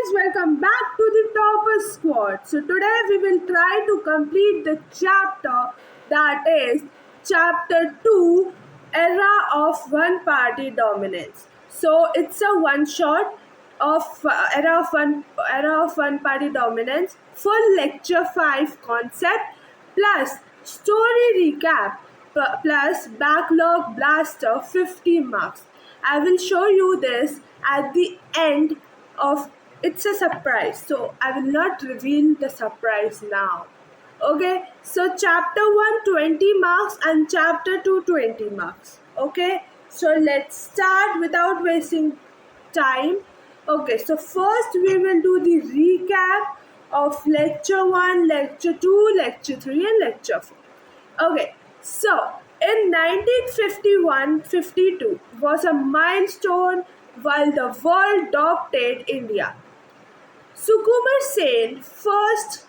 guys, welcome back to the Topper Squad. So today we will try to complete the chapter that is chapter 2, Era of One Party Dominance. So it's a one shot of era of one party dominance, full lecture 5 concept plus story recap plus backlog blaster 50 marks. I will show you this at the end of it's a surprise, so I will not reveal the surprise now. Okay, so chapter 1 20 marks and chapter 2 20 marks. Okay, so let's start without wasting time. Okay, so first we will do the recap of lecture 1, lecture 2, lecture 3 and lecture 4. Okay, so in 1951-52 was a milestone while the world adopted India. Sukumar Sen, first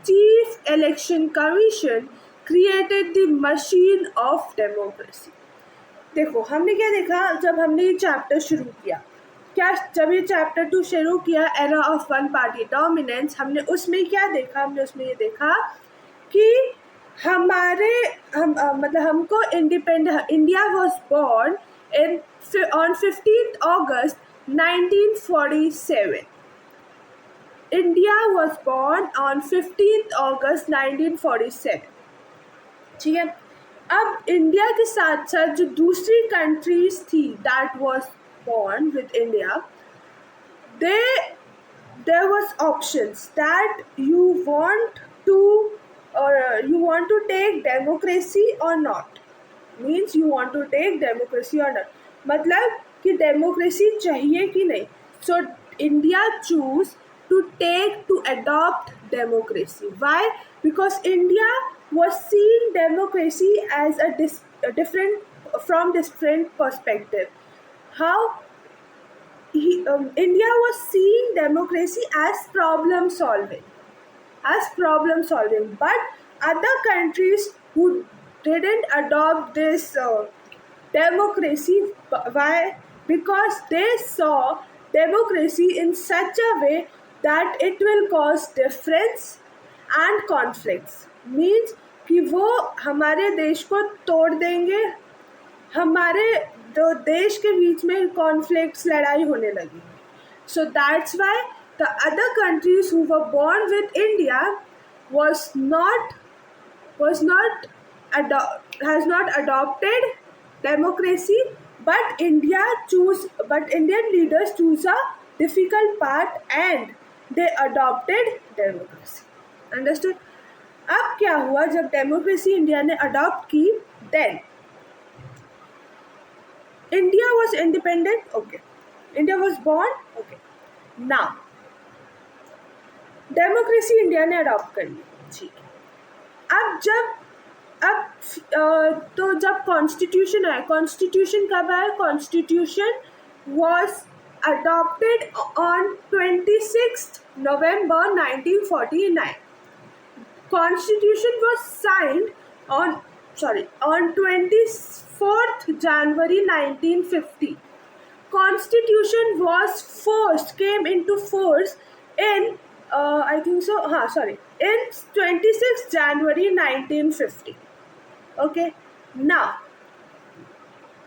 Chief Election Commission, created the machine of democracy. देखो हमने क्या देखा जब हमने ये chapter शुरू किया, जब ये चैप्टर 2 शुरू किया era of one party dominance, हमने उसमें क्या देखा? हमने उसमें ये देखा कि हमको independent India was born on 15th August 1947. India was born on 15th August 1947. ठीक है, अब इंडिया के साथ साथ जो दूसरी कंट्रीज थी that was born with India, there was options that you want to take democracy or not. Means you want to take democracy or not, मतलब कि democracy चाहिए कि नहीं. So India choose to adopt democracy. Why? Because India was seeing democracy as a different perspective. How India was seeing democracy as problem solving, but other countries who didn't adopt this democracy. Why? Because they saw democracy in such a way that it will cause difference and conflicts. Means कि वो हमारे देश को तोड़ देंगे, हमारे दो देश के बीच में कॉन्फ्लिक्ट्स, लड़ाई होने लगी. So that's why the other countries who were born with India has not adopted democracy, but Indian leaders choose a difficult path and they adopted democracy. Understood? अब क्या हुआ जब डेमोक्रेसी इंडिया ने अडॉप्ट की? Then India was independent. Okay, India was born. Okay, now democracy India ने adopt कर ली. ठीक है, तो जब कॉन्स्टिट्यूशन आया, कॉन्स्टिट्यूशन कब आया? Constitution was adopted on 26th November 1949. Constitution was signed on 24th January 1950. Constitution came into force in in 26th January 1950. Okay, now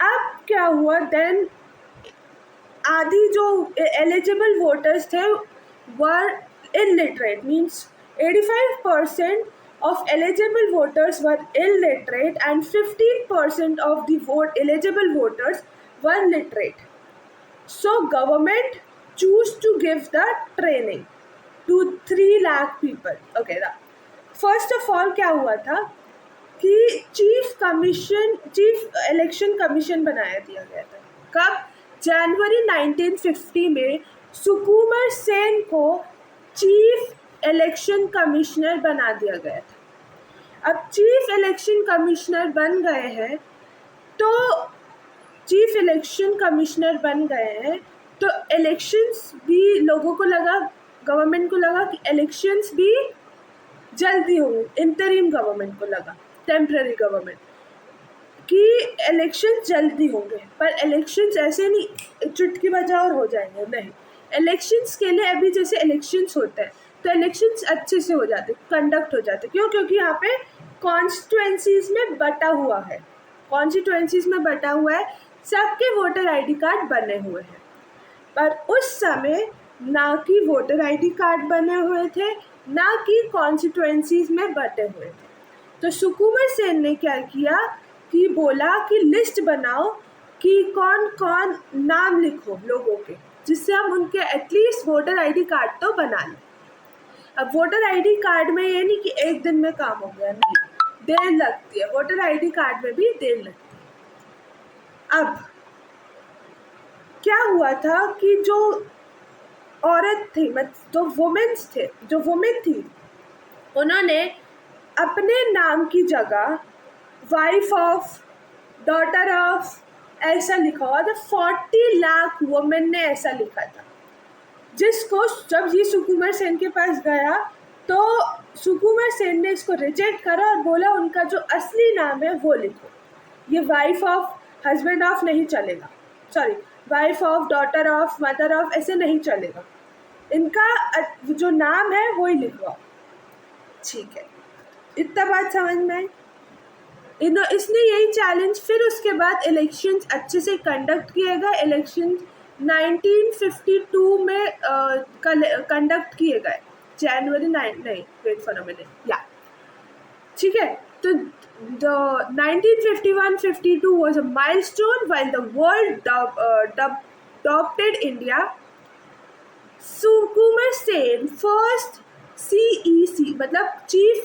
अब क्या हुआ? देन आधी जो एलिजिबल वोटर्स थे वर illiterate. Means 85% of eligible voters were illiterate and 15% of the eligible voters were literate. So government choose to give the training to 3 lakh people. Okay, first of all क्या हुआ था कि chief election commission बनाया दिया गया था. कब? जनवरी 1950 में सुकुमर सेन को चीफ इलेक्शन कमिश्नर बना दिया गया था. अब चीफ इलेक्शन कमिश्नर बन गए हैं तो इलेक्शंस भी लोगों को लगा, गवर्नमेंट को लगा कि इलेक्शंस भी जल्दी होंगे. इंटरिम गवर्नमेंट को लगा, टेम्पररी गवर्नमेंट, कि इलेक्शन जल्दी होंगे. पर इलेक्शंस ऐसे नहीं चुटकी बजाओ और हो जाएंगे, नहीं. इलेक्शंस के लिए अभी जैसे इलेक्शंस होते हैं तो इलेक्शंस अच्छे से हो जाते, कंडक्ट हो जाते। क्यों? क्योंकि यहाँ पे कॉन्स्टिट्यूएंसीज में बटा हुआ है, कॉन्स्टिट्यूएंसीज में बटा हुआ है, सबके वोटर आईडी कार्ड बने हुए हैं। पर उस समय ना कि वोटर आईडी कार्ड बने हुए थे, ना कि कॉन्स्टिट्यूएंसीज में बटे हुए थे। तो सुकुमार सेन ने क्या किया कि बोला कि लिस्ट बनाओ कि कौन कौन नाम लिखो लोगों के, जिससे हम उनके एटलीस्ट वोटर आईडी कार्ड तो बना लें। अब वोटर आईडी कार्ड में ये नहीं कि एक दिन में काम हो गया, नहीं, देर लगती है, वोटर आईडी कार्ड में भी देर लगती है। अब क्या हुआ था कि जो औरत थी, मतलब जो वुमेन थी, उन्होंने अपने नाम की जगह वाइफ ऑफ, डॉटर ऑफ ऐसा लिखा हुआ था। 40 लाख वुमेन ने ऐसा लिखा था, जिसको जब ये सुकुमार सेन के पास गया तो सुकुमार सेन ने इसको रिजेक्ट करा और बोला उनका जो असली नाम है वो लिखो, ये वाइफ ऑफ, हस्बैंड ऑफ नहीं चलेगा, sorry, wife of, daughter of, mother of ऐसे नहीं चलेगा, इनका जो नाम है वही लिखवाओ। ठीक है, इतना बात समझ में आई। इसने यही चैलेंज, फिर उसके बाद इलेक्शंस अच्छे से कंडक्ट किए गए। इलेक्शन 1952 में कंडक्ट किए गए, जनवरी 9, नहीं वेट फॉर अ मिनट, या ठीक है। तो the 1951-52 was a milestone while the world adopted India. Sukumar Sen first CEC मतलब chief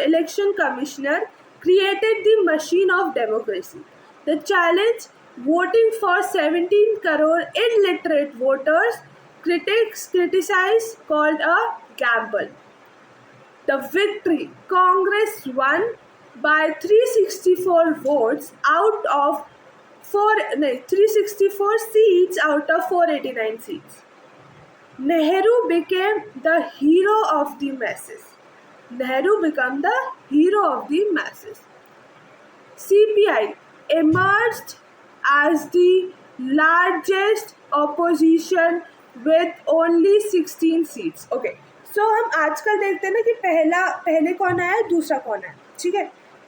election commissioner created the machine of democracy. The challenge, voting for 17 crore illiterate voters, critics criticize called a gamble. The victory, Congress won by 364 votes out of 364 seats out of 489 seats. Nehru became the hero of the masses. Nehru became the hero of the masses. CPI emerged as the largest opposition with only 16 seats. Okay. So हम आजकल देखते हैं ना कि पहले कौन आया, दूसरा कौन आया, ठीक है।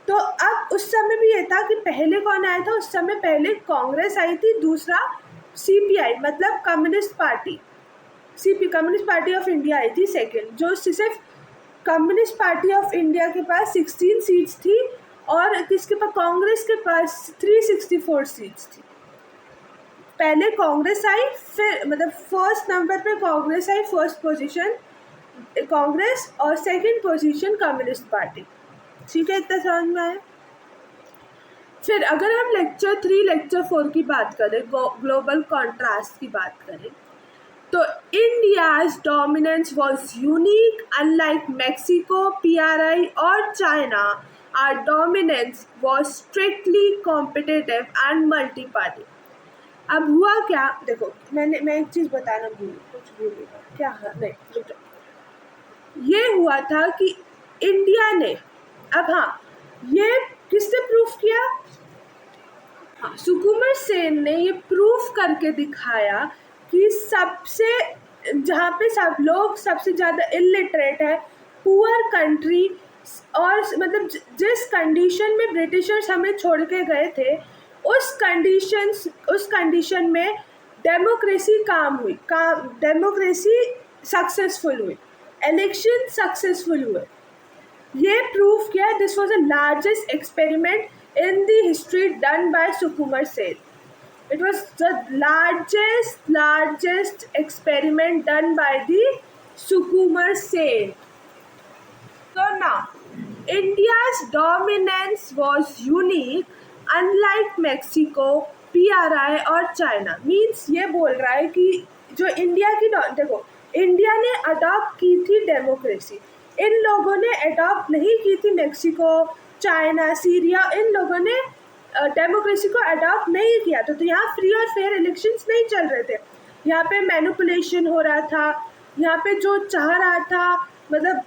तो अब उस समय भी ये था कि पहले कौन आया था, उस समय पहले कांग्रेस आई थी, दूसरा CPI मतलब communist party, communist party of India I थी सेकेंड, जो सिर्फ कम्युनिस्ट पार्टी ऑफ इंडिया के पास 16 सीट्स थी और किसके पास, कांग्रेस के पास 364 सीट्स थी। पहले कांग्रेस आई, फिर मतलब फर्स्ट नंबर पे कांग्रेस आई, फर्स्ट पोजीशन कांग्रेस और सेकंड पोजीशन कम्युनिस्ट पार्टी, ठीक है, इतना समझ में आया। फिर अगर हम लेक्चर 3 लेक्चर 4 की बात करें, ग्लोबल कॉन्ट्रास्ट की बात करें, तो India's dominance was unique, unlike Mexico, PRI और China, our dominance was strictly competitive and multi party. अब हुआ क्या, देखो मैं एक चीज़ बताना भूली क्या है, नहीं रुक जाओ। ये हुआ था कि इंडिया ने, अब हाँ, ये किससे प्रूफ किया, हाँ, सुकुमार सेन ने ये प्रूफ करके दिखाया कि सबसे, जहाँ पे सब लोग सबसे ज़्यादा इलिटरेट है, पुअर कंट्री, और मतलब जिस कंडीशन में ब्रिटिशर्स हमें छोड़ के गए थे, उस कंडीशन में डेमोक्रेसी डेमोक्रेसी सक्सेसफुल हुई, इलेक्शन सक्सेसफुल हुए। ये प्रूफ किया, this was the largest experiment in the history done by Sukumar Sen. It was the largest experiment done by the Sukumar Sen. So now, India's dominance was unique, unlike Mexico, PRI और China. Means ये बोल रहा है कि जो India की, देखो India ने अडॉप्ट की थी डेमोक्रेसी, इन लोगों ने अडॉप्ट नहीं की थी, मैक्सिको, चाइना, सीरिया, इन लोगों ने डेमोक्रेसी को अडॉप्ट नहीं किया। तो यहाँ फ्री और फेयर इलेक्शंस नहीं चल रहे थे, यहाँ पे मैनिपुलेशन हो रहा था, यहाँ पे जो चाह रहा था मतलब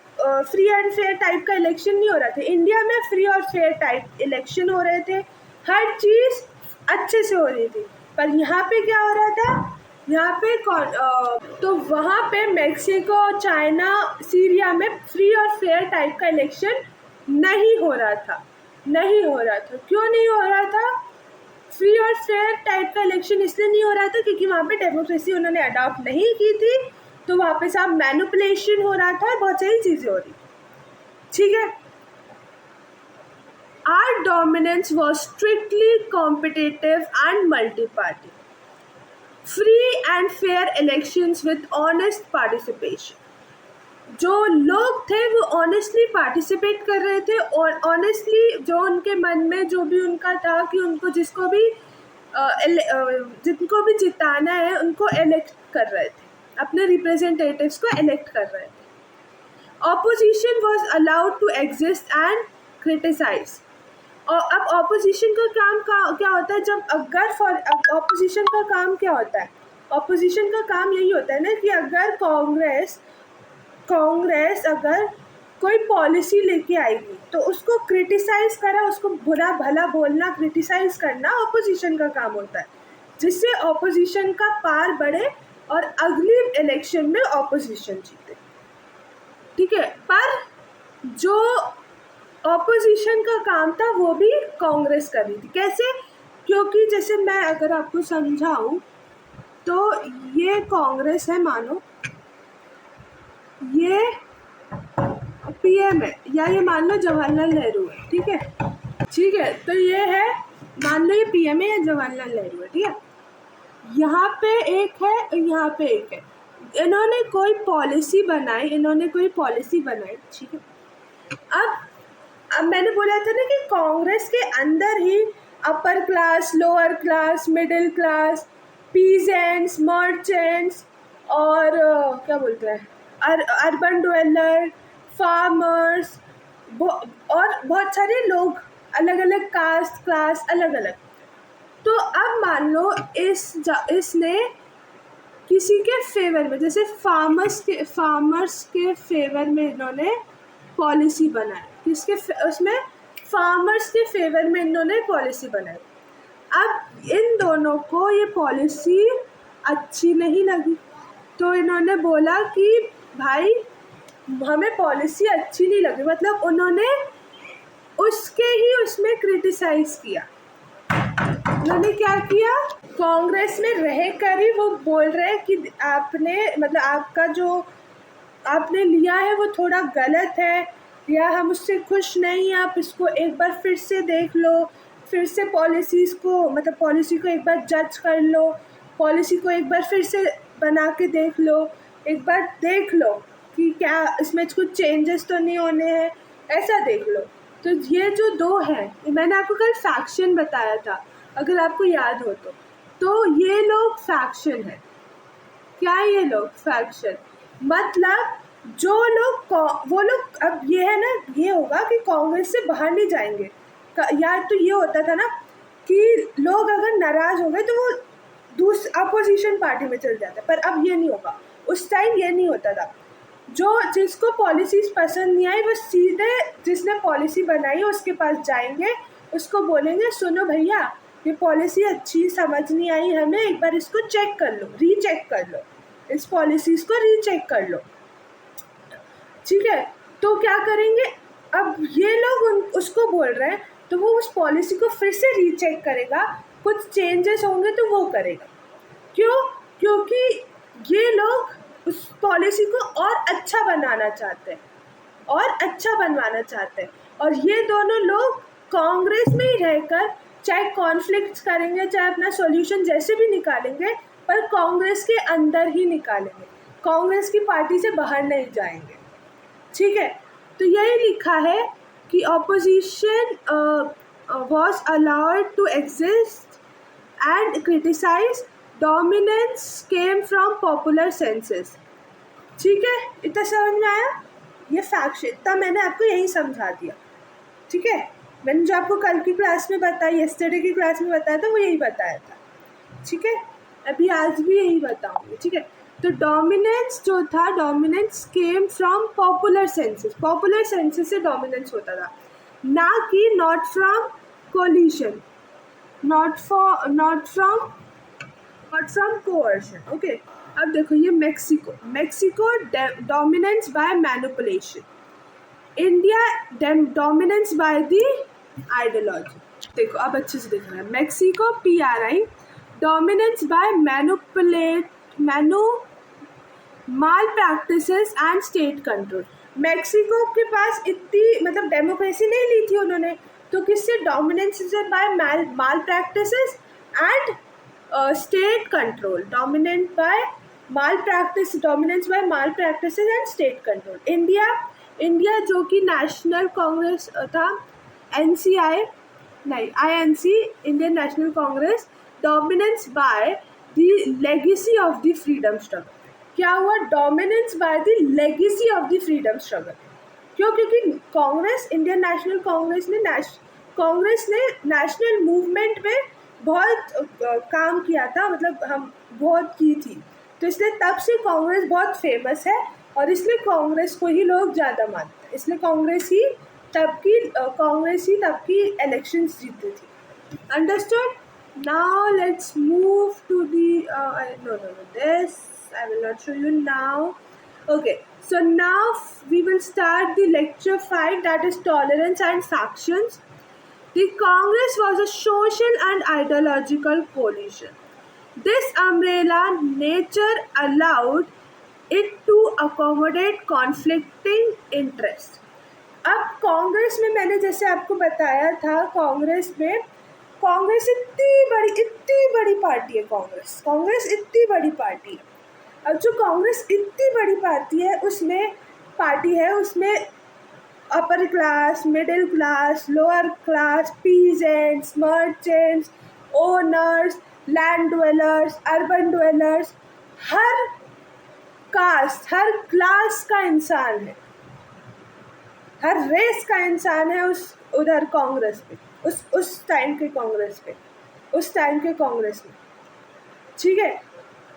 फ्री एंड फेयर टाइप का इलेक्शन नहीं हो रहा था। इंडिया में फ्री और फेयर टाइप इलेक्शन हो रहे थे, हर चीज़ अच्छे से हो रही थी। पर यहाँ पे क्या हो रहा था, यहाँ पे तो वहाँ पे मेक्सिको, चाइना, सीरिया में फ्री और फेयर टाइप का इलेक्शन नहीं हो रहा था। क्यों नहीं हो रहा था? फ्री और फेयर टाइप का इलेक्शन इसलिए नहीं हो रहा था क्योंकि वहाँ पे डेमोक्रेसी उन्होंने अडॉप्ट नहीं की थी, तो वहाँ पे सब मैनिपुलेशन हो रहा था, बहुत सारी चीज़ें हो रही। ठीक है। Our dominance was strictly competitive and multi-party. Free and fair elections with honest participation. जो लोग थे वो ऑनेस्टली पार्टिसिपेट कर रहे थे और ऑनेस्टली जो उनके मन में जो भी उनका था कि उनको जिनको भी जिताना है उनको इलेक्ट कर रहे थे, अपने रिप्रेजेंटेटिव्स को इलेक्ट कर रहे थे। Opposition was allowed to exist and criticise. और अब ऑपोजिशन का काम क्या होता है? जब अगर ऑपोजिशन का काम क्या होता है? ऑपोजिशन का काम यही होता है ना कि अगर कांग्रेस अगर कोई पॉलिसी लेके आएगी तो उसको क्रिटिसाइज करा, उसको बुरा भला बोलना, क्रिटिसाइज करना ऑपोजिशन का काम होता है, जिससे ऑपोजिशन का पार बढ़े और अगली इलेक्शन में ऑपोजिशन जीते। ठीक है। पर जो ऑपोजिशन का काम था वो भी कांग्रेस कर रही थी। कैसे? क्योंकि जैसे मैं अगर आपको समझाऊं तो ये कांग्रेस है, मानो ये पीएम है, या ये मान लो जवाहरलाल नेहरू है। ठीक है। तो ये है, मान लो ये पीएम है या जवाहरलाल नेहरू है। ठीक है। यहाँ पे एक है, यहाँ पे एक है। इन्होंने कोई पॉलिसी बनाई। ठीक है। अब मैंने बोला था ना कि कांग्रेस के अंदर ही upper class, lower class, middle class, peasants, merchants और क्या बोलते हैं, अर्बन डवेलर, फार्मर्स और बहुत सारे लोग, अलग अलग कास्ट, क्लास, अलग अलग। तो अब मान लो इसने किसी के फेवर में, जैसे फार्मर्स के फेवर में इन्होंने पॉलिसी बनाई। उसमें फार्मर्स के फेवर में इन्होंने पॉलिसी बनाई। अब इन दोनों को ये पॉलिसी अच्छी नहीं लगी, तो इन्होंने बोला कि भाई हमें पॉलिसी अच्छी नहीं लगी, मतलब उन्होंने उसमें क्रिटिसाइज किया। उन्होंने क्या किया? कांग्रेस में रहकर ही वो बोल रहे हैं कि आपका जो आपने लिया है वो थोड़ा गलत है, या हम उससे खुश नहीं, आप इसको एक बार फिर से देख लो, फिर से पॉलिसी को एक बार जज कर लो, पॉलिसी को एक बार फिर से बना के देख लो, एक बार देख लो कि क्या इसमें कुछ चेंजेस तो नहीं होने हैं, ऐसा देख लो। तो ये जो दो हैं, मैंने आपको कल फैक्शन बताया था, अगर आपको याद हो तो ये लोग फैक्शन है। क्या है ये लोग? फैक्शन। मतलब वो लोग अब ये है ना, ये होगा कि कांग्रेस से बाहर नहीं जाएंगे। यार तो ये होता था ना कि लोग अगर नाराज हो गए तो वो अपोजिशन पार्टी में चल जाते, पर अब ये नहीं होगा। उस टाइम ये नहीं होता था। जिसको पॉलिसीज पसंद नहीं आई वो सीधे जिसने पॉलिसी बनाई उसके पास जाएंगे, उसको बोलेंगे सुनो भैया ये पॉलिसी अच्छी समझ नहीं आई हमें, एक बार इसको चेक कर लो, रीचेक कर लो, इस पॉलिसीज को रीचेक कर लो। ठीक है। तो क्या करेंगे? अब ये लोग उसको बोल रहे हैं तो वो उस पॉलिसी को फिर से रीचेक करेगा, कुछ चेंजेस होंगे तो वो करेगा। क्यों? क्योंकि ये लोग उस पॉलिसी को और अच्छा बनवाना चाहते हैं, और ये दोनों लोग कांग्रेस में ही रहकर चाहे कॉन्फ्लिक्ट्स करेंगे, चाहे अपना सॉल्यूशन जैसे भी निकालेंगे, पर कांग्रेस के अंदर ही निकालेंगे, कांग्रेस की पार्टी से बाहर नहीं जाएंगे। ठीक है। तो यही लिखा है कि opposition was allowed to exist and criticize, dominance came from popular senses। ठीक है। इतना समझ में आया? ये फैक्ट इतना मैंने आपको यही समझा दिया। ठीक है। मैंने जो आपको कल की क्लास में बताया, येस्टरडे की क्लास में बताया था, वो यही बताया था। ठीक है। अभी आज भी यही बताऊंगी। ठीक है। तो डोमिनेंस जो था, dominance came from popular senses. Popular senses से डोमिनेंस होता था, ना कि not from coalition, not from not from coercion. Okay, अब देखो ये Mexico dominance by manipulation, India dominance by the ideology. देखो अब अच्छे से देख रहे हैं. Mexico PRI dominance by many malpractices and state control. Mexico के पास इतनी मतलब डेमोक्रेसी नहीं ली थी उन्होंने, तो किससे dominance by malpractices and state control. Dominance by malpractices and state control. India जो कि नेशनल कांग्रेस था, NCI नहीं INC, Indian National Congress, dominance by the legacy of the freedom struggle. क्या हुआ? Dominance by the legacy of the freedom struggle. क्यों? क्योंकि Congress, Indian National Congress ने national movement में बहुत काम किया था, मतलब हम बहुत की थी, तो इसलिए तब से कांग्रेस बहुत फेमस है और इसलिए कांग्रेस को ही लोग ज़्यादा मानते हैं. इसलिए कांग्रेस ही तब की इलेक्शंस जीती थी. Understood? Now let's move to this I will not show you now. Okay, so now we will start the lecture 5, that is tolerance and factions. The Congress was a social and ideological coalition. This umbrella nature allowed it to accommodate conflicting interests. अब कांग्रेस में मैंने जैसे आपको बताया था, कांग्रेस इतनी बड़ी party है. कांग्रेस इतनी बड़ी पार्टी है. अब जो कांग्रेस इतनी बड़ी पार्टी है उसमें upper class, middle class, lower class, peasants, merchants, owners, land dwellers, urban dwellers, हर कास्ट, हर क्लास का इंसान है, हर रेस का इंसान है उधर कांग्रेस पे, उस टाइम के कांग्रेस में. ठीक है,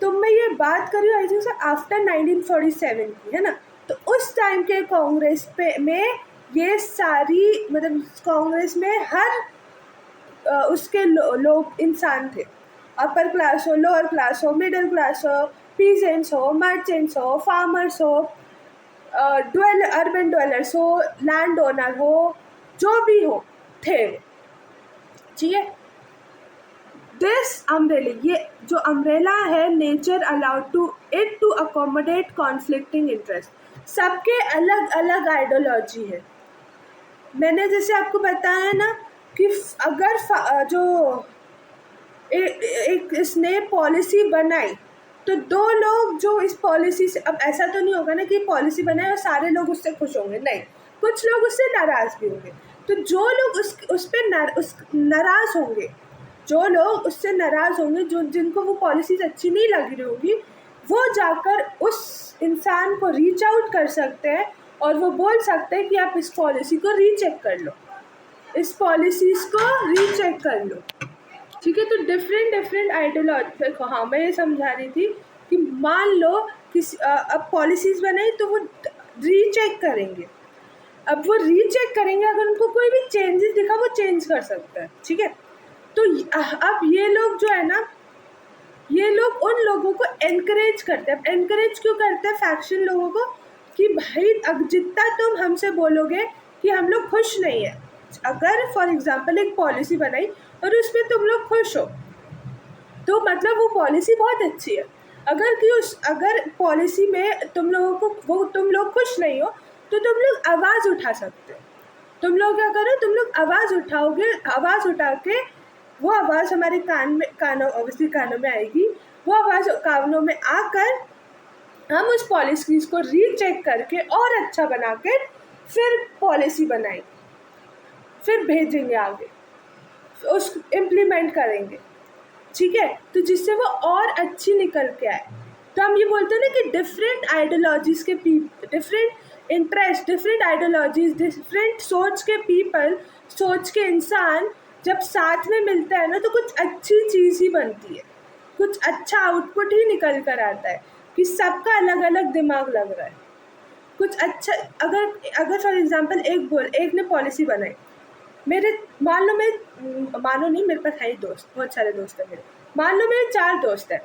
तो मैं ये बात कर रही हूँ आई थिंक आफ्टर 1947 की, है ना. तो उस टाइम के कांग्रेस में ये सारी मतलब कांग्रेस में हर उसके लोग इंसान थे. अपर क्लास हो, लोअर क्लास हो, मिडिल क्लास हो, पीजेंट्स हो, मर्चेंट्स हो, फार्मर्स हो, अर्बन ड्वेलर्स हो, लैंड ओनर हो, जो भी हो थे. ठीक है, दिस अम्ब्रेला, ये जो अम्ब्रेला है, nature allowed to accommodate conflicting interest. सबके अलग अलग आइडियोलॉजी है. मैंने जैसे आपको बताया ना कि अगर जो एक इसने पॉलिसी बनाई तो दो लोग जो इस पॉलिसी से, अब ऐसा तो नहीं होगा ना कि पॉलिसी बनाए और सारे लोग उससे खुश होंगे, नहीं, कुछ लोग उससे नाराज़ भी होंगे. तो जो लोग उस पर नाराज़ होंगे, जो लोग उससे नाराज़ होंगे, जिनको वो पॉलिसीज अच्छी नहीं लग रही होगी, वो जाकर उस इंसान को रीच आउट कर सकते हैं और वो बोल सकते हैं कि आप इस पॉलिसी को रीचेक कर लो, इस पॉलिसीज़ को रीचेक कर लो. ठीक है, तो डिफरेंट आइडियोलॉजी. देखो, हाँ, मैं ये समझा रही थी कि मान लो अब पॉलिसीज़ बनाई तो वो रीचेक करेंगे. अब वो रीचेक करेंगे, अगर उनको कोई भी चेंजेस दिखा वो चेंज कर सकते हैं. ठीक है, तो अब ये लोग जो है ना, ये लोग उन लोगों को एनकरेज करते हैं. अब एनकरेज क्यों करते हैं फैक्शन लोगों को? कि भाई जितना तुम हमसे बोलोगे कि हम लोग खुश नहीं है, अगर फॉर एग्जांपल एक पॉलिसी बनाई और उसमें तुम लोग खुश हो तो मतलब वो पॉलिसी बहुत अच्छी है. अगर पॉलिसी में तुम लोग खुश नहीं हो तो तुम लोग आवाज़ उठा सकते हो. तुम लोग क्या करो, तुम लोग आवाज़ उठाओगे, आवाज़ उठा के वो आवाज़ हमारे कानों में आएगी. वो आवाज़ कानों में आकर हम उस पॉलिसीज़ को रीचेक करके और अच्छा बना के फिर पॉलिसी बनाएंगे, फिर भेजेंगे आगे, उस इम्प्लीमेंट करेंगे. ठीक है, तो जिससे वो और अच्छी निकल के आए. तो हम ये बोलते हैं ना कि डिफरेंट आइडियोलॉजीज़ के different interest, different ideologies, different सोच के इंसान जब साथ में मिलता है ना तो कुछ अच्छी चीज़ ही बनती है, कुछ अच्छा आउटपुट ही निकल कर आता है कि सबका अलग अलग दिमाग लग रहा है. कुछ अच्छा, अगर फॉर एग्जांपल एक ने पॉलिसी बनाई, मानो नहीं, मेरे पास है ही दोस्त, बहुत सारे दोस्त हैं मेरे. मान लो मेरे 4 दोस्त हैं,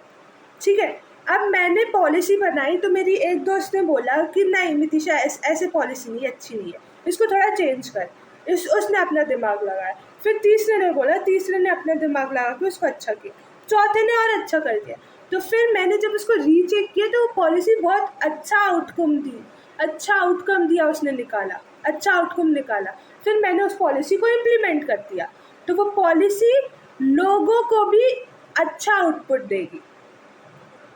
ठीक है। अब मैंने पॉलिसी बनाई तो मेरी एक दोस्त ने बोला कि नहीं नितिशा ऐसे पॉलिसी नहीं अच्छी नहीं है, इसको थोड़ा चेंज कर। उसने अपना दिमाग लगाया। फिर तीसरे ने बोला, तीसरे ने अपना दिमाग लगा के उसको अच्छा किया, चौथे ने और अच्छा कर दिया। तो फिर मैंने जब उसको रीचेक किया तो वो पॉलिसी बहुत अच्छा आउटकम दिया, उसने निकाला, अच्छा आउटकम निकाला। फिर मैंने उस पॉलिसी को इम्प्लीमेंट कर दिया, तो वो पॉलिसी लोगों को भी अच्छा आउटपुट देगी,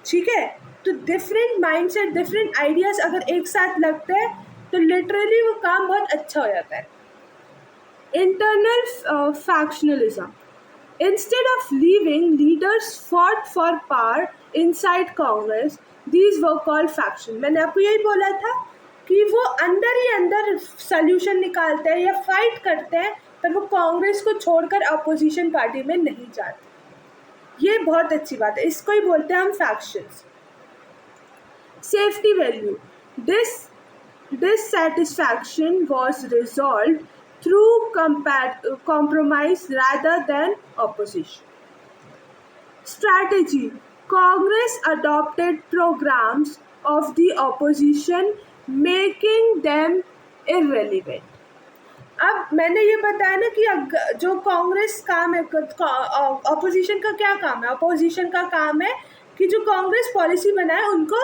ठीक है। तो डिफरेंट माइंडसेट, डिफरेंट आइडियाज अगर एक साथ लगते हैं तो लिटरली वो काम बहुत अच्छा हो जाता है। Internal factionalism, instead of leaving, leaders fought for power inside Congress. These were called faction. मैंने आपको यही बोला था कि वो अंदर ही अंदर सल्यूशन निकालते हैं या फाइट करते हैं, पर वो कांग्रेस को छोड़कर अपोजिशन पार्टी में नहीं जाते। ये बहुत अच्छी बात है, इसको ही बोलते हैं हम factions. Safety value, dissatisfaction was resolved through compromise rather than opposition. Strategy, Congress adopted programs of the opposition, making them irrelevant. अब मैंने ये बताया ना कि जो कांग्रेस काम है, अपोजिशन का क्या काम है? अपोजिशन का काम है कि जो कांग्रेस पॉलिसी बनाए उनको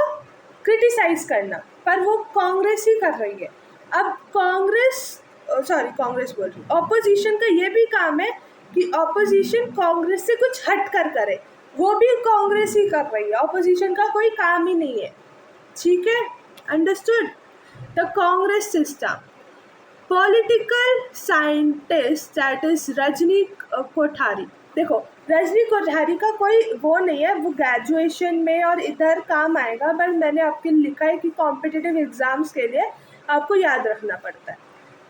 क्रिटिसाइज करना, पर वो कांग्रेस ही कर रही है। अब कांग्रेस बोल रही, ऑपोजिशन का ये भी काम है कि ऑपोजिशन कांग्रेस से कुछ हट कर करे, वो भी कांग्रेस ही कर रही है, ऑपोजिशन का कोई काम ही नहीं है, ठीक है, understood. The Congress system, political scientist that is Rajni Kothari. देखो रजनी कोठारी का कोई वो नहीं है, वो ग्रेजुएशन में और इधर काम आएगा, पर मैंने आपके लिखा है कि कॉम्पिटिटिव एग्जाम्स के लिए आपको याद रखना पड़ता है,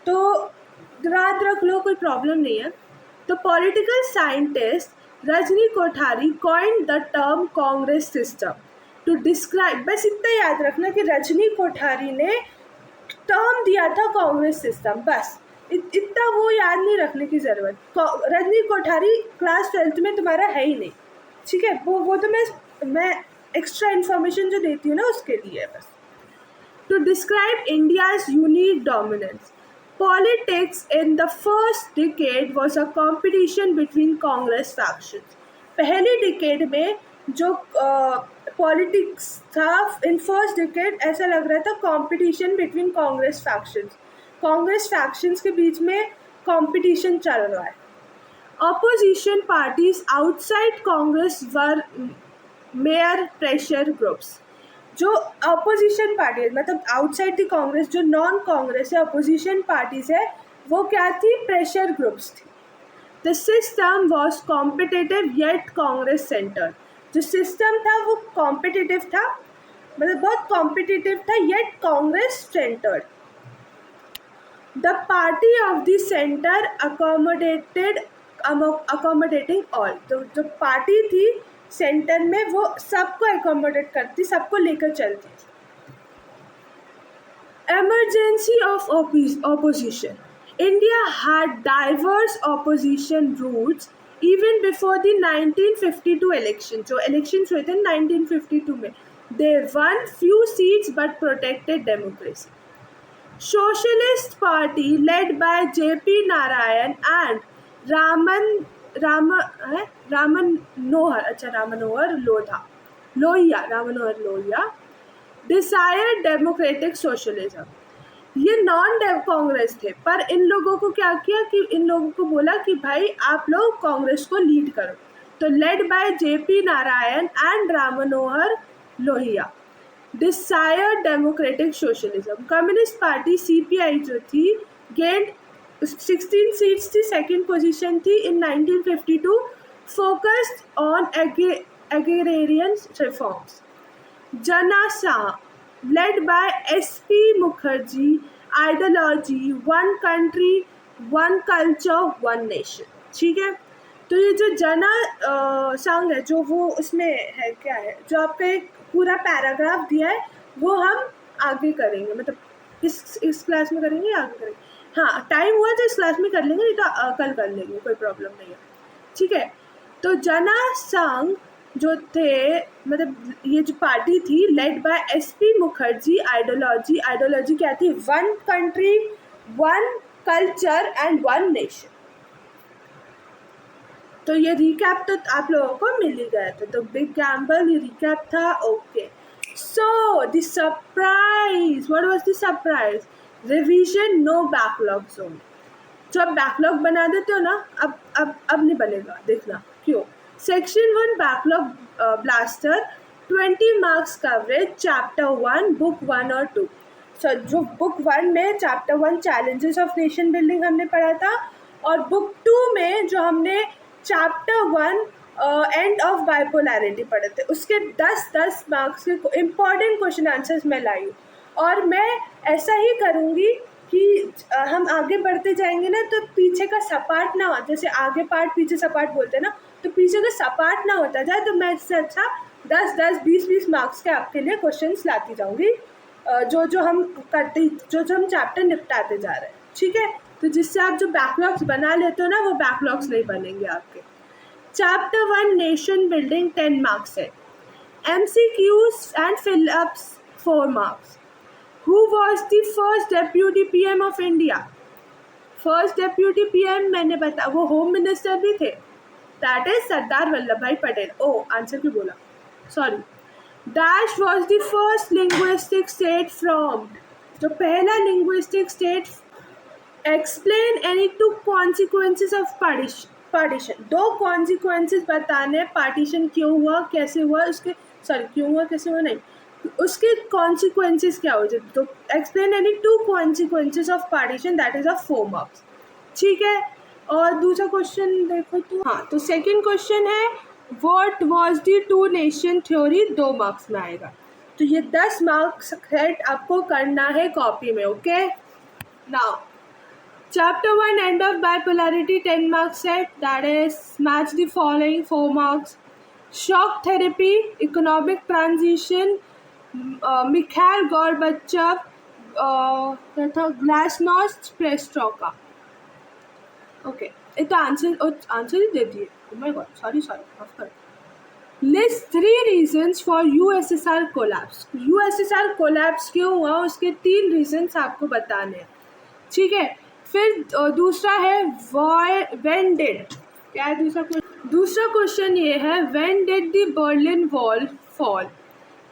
तो याद रख लो, कोई प्रॉब्लम नहीं है। तो political scientist Rajni Kothari coined the term Congress system to describe, बस इतना याद रखना कि रजनी कोठारी ने टर्म दिया था कांग्रेस सिस्टम, बस इतना वो याद नहीं रखने की ज़रूरत। रजनी कोठारी क्लास 12th में तुम्हारा है ही नहीं, ठीक है, वो तो मैं एक्स्ट्रा इन्फॉर्मेशन जो देती हूँ ना उसके लिए बस। To describe India's unique dominance, politics in the first decade was a competition between Congress factions. पहली डिकेड में जो पॉलिटिक्स था इन फर्स्ट डिकेड, ऐसा लग रहा था कॉम्पिटिशन बिटवीन कांग्रेस फैक्शंस के बीच में कॉम्पिटिशन चल रहा है। ऑपोजिशन पार्टीज आउटसाइड कांग्रेस वर मेयर प्रेशर ग्रुप्स। जो अपोजिशन पार्टी मतलब आउटसाइड दी कांग्रेस, जो नॉन कांग्रेस है, अपोजिशन पार्टीज है, वो क्या थी? प्रेशर ग्रुप्स थी। The system was competitive yet Congress centre. जो सिस्टम था वो कॉम्पिटिटिव था, मतलब बहुत कॉम्पिटिटिव था, yet Congress centred. The party of the centre accommodating all. तो जो पार्टी थी सेंटर में वो सबको अकोमोडेट करती, सबको लेकर चलती थी। Emergency of opposition, India had diverse opposition roots even before the 1952 election. जो इलेक्शंस हुए थे 1952 में, they won few seats but protected democracy. Socialist party led by JP Narayan and Ram Manohar Lohia desired democratic socialism. ये नॉन कांग्रेस थे, पर इन लोगों को क्या किया कि इन लोगों को बोला कि भाई आप लोग कांग्रेस को लीड करो। तो led by JP Narayan and Ram Manohar Lohia desired democratic socialism. Communist party CPI जो थी गेंड 16 सीट्स थी, सेकेंड पोजीशन थी in 1952, focused on agrarian reforms. जनासा led by SP Mukherjee, ideology one country one culture one nation. ठीक है, तो ये जो जना संघ है, जो वो उसमें है, क्या है, जो आपका एक पूरा पैराग्राफ दिया है, वो हम आगे करेंगे, मतलब इस क्लास में करेंगे, आगे करेंगे। हाँ, टाइम हुआ तो इस क्लास में कर लेंगे, नहीं तो कल कर लेंगे, कोई प्रॉब्लम नहीं है। ठीक है, तो जना संघ जो थे, मतलब ये जो पार्टी थी led by SP Mukherjee, ideology क्या थी? One country, one culture and one nation. तो ये रिकैप तो आप लोगों को मिल ही गया था, तो बिग गैम्बल ये रिकैप था। Okay, so the surprise, what was the surprise? Revision, no backlog zone. जो आप बैकलॉग बना देते हो ना, अब नहीं बनेगा, देखना क्यों। Section 1 backlog blaster, 20 marks coverage, chapter 1 book 1 और 2। सो जो बुक 1 में chapter 1 challenges of nation building हमने पढ़ा था, और बुक 2 में जो हमने चैप्टर 1 एंड ऑफ बाइपोलैरिटी पढ़े थे, उसके 10 मार्क्स के इम्पॉर्टेंट क्वेश्चन आंसर्स मैं लाई हूँ। और मैं ऐसा ही करूँगी कि हम आगे बढ़ते जाएंगे ना, तो पीछे का सपाट ना हो, जैसे आगे पार्ट पीछे सपाट बोलते हैं ना, तो पीछे का सपाट ना होता जाए, तो मैं इससे अच्छा 10-10, 20-20 मार्क्स के आपके लिए क्वेश्चंस लाती जाऊंगी, जो हम करते, जो हम चैप्टर निपटाते जा रहे हैं, ठीक है। तो जिससे आप जो बैकलॉग्स बना लेते हो ना, वो बैकलॉग्स नहीं बनेंगे आपके। चैप्टर 1 नेशन बिल्डिंग 10 मार्क्स है, MCQs and fill-ups 4 marks. Who was the first deputy PM of India? First deputy PM मैंने बता, वो होम मिनिस्टर भी थे, that is सरदार वल्लभ भाई पटेल। ओ आंसर क्यों बोला, sorry. Dash was the first linguistic state formed, जो पहला linguistic state। Explain any 2 consequences of partition, 2 consequences बताने, partition क्यों हुआ, कैसे हुआ, उसके क्यों हुआ कैसे हुआ नहीं, उसके कॉन्सिक्वेंसेस क्या हो जाए। तो explain any 2 consequences of partition, that is of 4 marks, ठीक है। और दूसरा क्वेश्चन देखो तो, हाँ, तो सेकंड क्वेश्चन है what was the 2 nation theory, 2 marks में आएगा। तो ये 10 मार्क्स सेट आपको करना है कॉपी में, okay. Now chapter 1 end of bipolarity 10 marks set, that is match the following 4 marks. Shock therapy, economic transition, Mikhail Gorbachev तथा ग्लासनोस्ट पेरेस्ट्रोका। ओके, ये तो आंसर ही दे दिए, माय गॉड, सॉरी माफ कर। List 3 reasons for USSR collapse, USSR collapse क्यों हुआ, उसके 3 reasons आपको बताने हैं, ठीक है। फिर दूसरा है व्हेन डिड, क्या है दूसरा क्वेश्चन ये है when did the Berlin wall fall,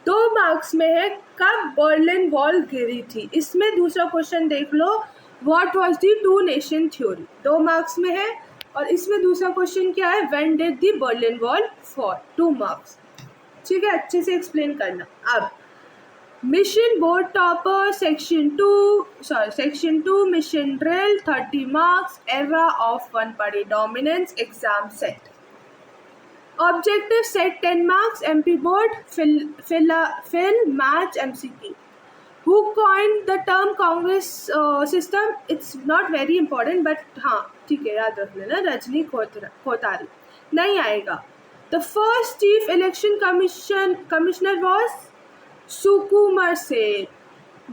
2 marks में है कब बर्लिन वॉल गिरी थी। इसमें दूसरा क्वेश्चन देख लो, what was the 2 nation theory, 2 marks में है। और इसमें दूसरा क्वेश्चन क्या है, when did the Berlin wall fall, 2 marks, ठीक है। अच्छे से एक्सप्लेन करना। अब mission board topper, section 2 mission drill 30 marks, era of one party dominance, exam set. Objective set 10 marks, MP board, fill, match, MCQ. Who coined the term Congress system? It's not very important, but हाँ ठीक है, याद रख लेना, रजनी कोठारी। नहीं आएगा। The first chief election commissioner was Sukumar Sen.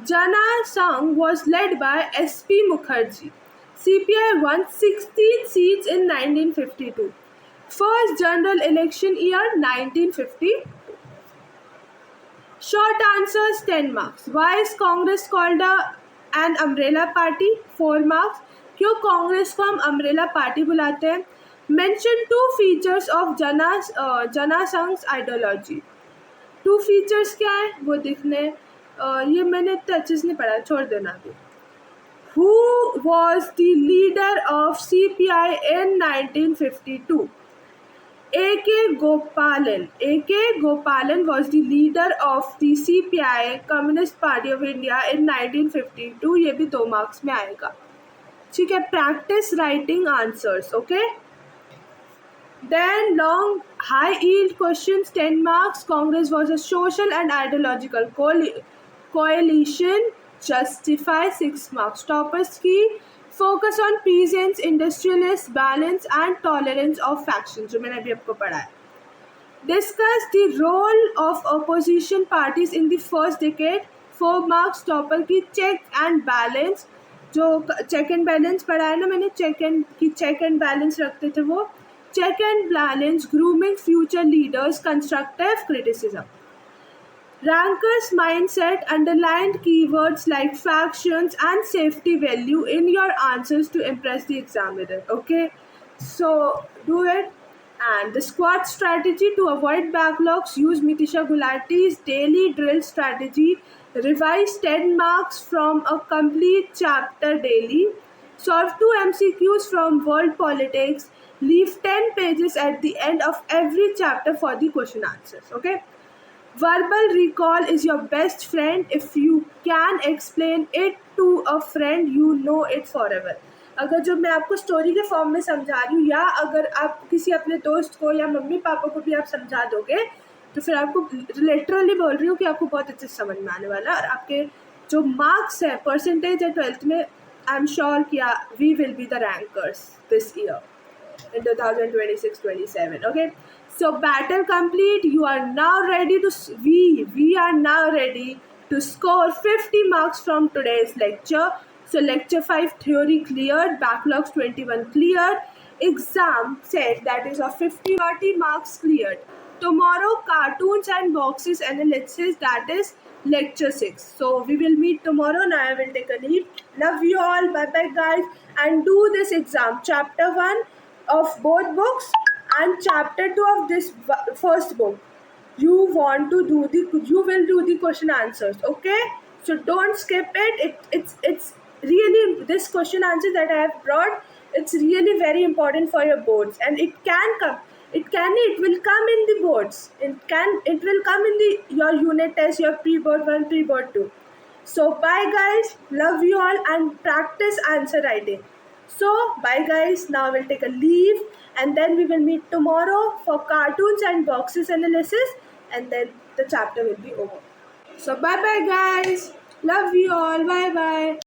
Jana Sangh was led by SP Mukherjee. CPI won 16 seats in 1952. First general election year 1950. Short answers 10 marks. Why is Congress called an umbrella party? 4 marks. क्यों कांग्रेस को हम umbrella party बुलाते हैं? Mention 2 features of Jana Sangh's ideology. 2 features क्या है वो दिखने, ये मैंने इतने अच्छे से नहीं पढ़ा, छोड़ देना अभी। Who was the leader of CPI in 1952? A.K. Gopalan was the leader of the CPI, Communist Party of India, in 1952. ये भी 2 मार्क्स में आएगा, ठीक है। Practice writing answers, okay. Then long high yield questions 10 marks. Congress was a social and ideological coalition. Justify 6 marks. Toppers की focus on peasants, industrialists, balance and tolerance of factions, जो मैंने अभी आपको पढ़ा है। Discuss the role of opposition parties in the first decade. 4 marks. Topper की check and balance, जो check and balance पढ़ा है ना मैंने, check and balance रखते थे वो, check and balance, grooming future leaders, constructive criticism. Ranker's mindset underlined keywords like factions and safety value in your answers to impress the examiner. Okay, so do it. And the squad strategy to avoid backlogs, use Mitisha Gulati's daily drill strategy. Revise 10 marks from a complete chapter daily. Solve 2 MCQs from world politics. Leave 10 pages at the end of every chapter for the question answers. Okay. Verbal recall is your best friend. If you can explain it to a friend, you know it forever. अगर जो मैं आपको story के form में समझा रही हूँ, या अगर आप किसी अपने दोस्त को या मम्मी पापा को भी आप समझा दोगे, तो फिर आपको लिटरली बोल रही हूँ कि आपको बहुत अच्छे से समझ में आने वाला है, और आपके जो मार्क्स है, परसेंटेज है 12th में, आई एम श्योर कि we will be the rankers this year in 2026-27. Okay, so battle complete. You are now ready to we are now ready to score 50 marks from today's lecture. So lecture 5 theory cleared, backlogs 21 cleared, exam set, that is of 50 marks cleared. Tomorrow cartoons and boxes analysis, that is lecture 6. So we will meet tomorrow. Now I will take a leave. Love you all. Bye bye guys, and do this exam, chapter 1 of both books and chapter 2 of this first book. You will do the question answers. Okay, so don't skip it. It's really, this question answer that I have brought, it's really very important for your boards, and it will come in the boards. It will come in your unit test, your pre-board 1, pre-board 2. So bye guys, love you all, and practice answer writing. So bye guys, now we'll take a leave, and then we will meet tomorrow for cartoons and boxes analysis, and then the chapter will be over. So bye bye guys, love you all, bye bye.